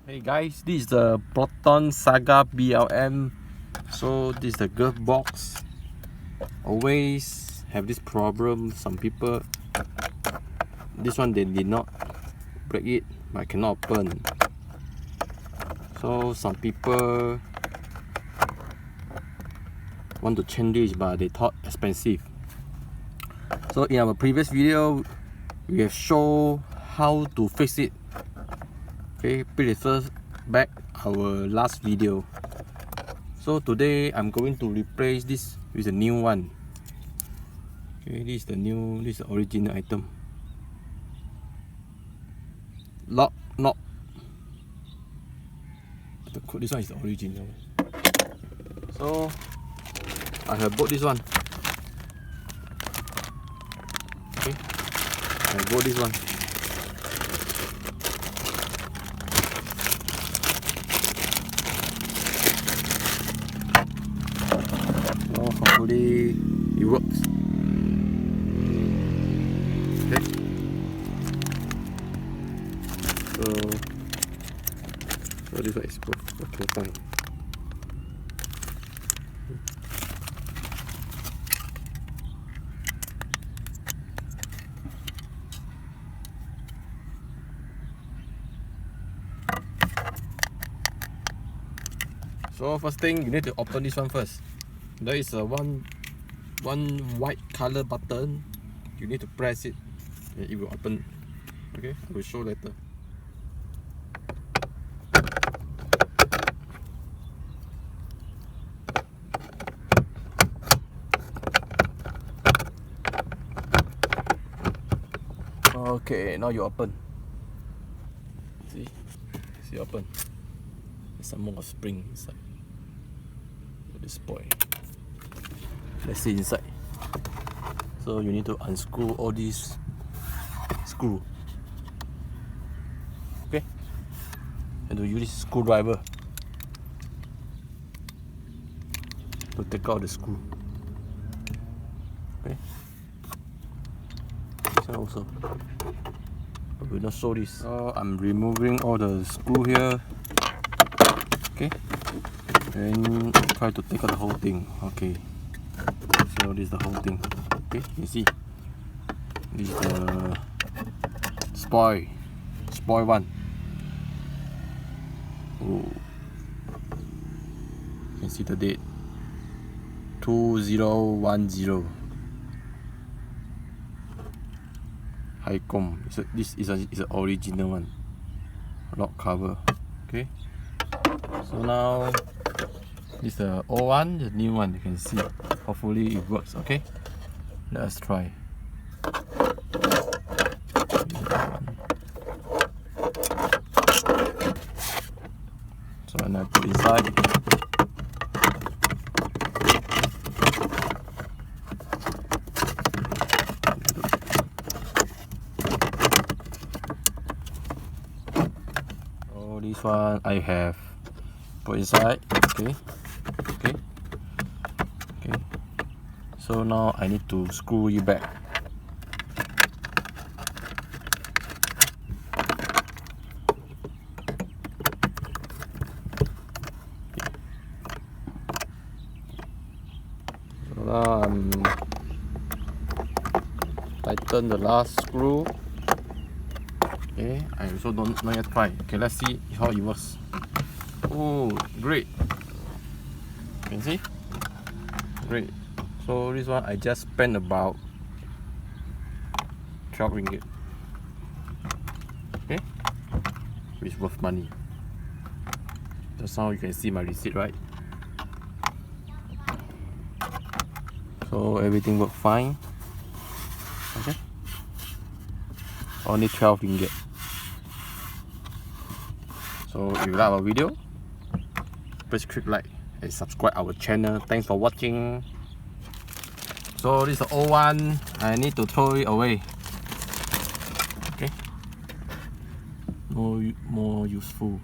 Hey guys, this is the Proton Saga BLM. So this is the glove box. Always have this problem. Some people, this one they did not break it, but cannot open. So some people want to change this, but they thought expensive. So in our previous video, we have shown how to fix it. Okay, please refer back our last video. So today I'm going to replace this with a new one. Okay, this is the original item. Lock knob. This one is the original. So I have bought this one. Okay, I bought this one. Hopefully it works. Okay. So this one is Proton. So first thing, you need to open this one first. There is a one white color button. You need to press it and it will open. Okay, I will show later. Okay, now you open. See open. There's some more spring inside. This boy. Let's see inside. So you need to unscrew all these screw. Okay, and to use this screwdriver to take out the screw. Okay, this one also. I will not show this. So I'm removing all the screw here. Okay, and try to take out the whole thing. Okay. So this is the whole thing. Okay, you see, this is the spoil one. Oh, you can see the date 2010. Highcom. This is an original one. Lock cover. Okay. So now this is the old one, the new one. You can see. Hopefully it works. Okay, let us try. So when I put inside, oh, this one I have put inside. Okay. So now I need to screw it back. So now I'm tighten the last screw. Okay, I also don't yet try. Okay, let's see how it works. Oh, great! You can see, great. So this one I just spent about 12 ringgit. Okay, it's worth money. Just now you can see my receipt, right? So everything worked fine. Okay, only 12 ringgit. So if you like our video, please click like and subscribe our channel. Thanks for watching. So this is the old one. I need to throw it away. Okay. More useful.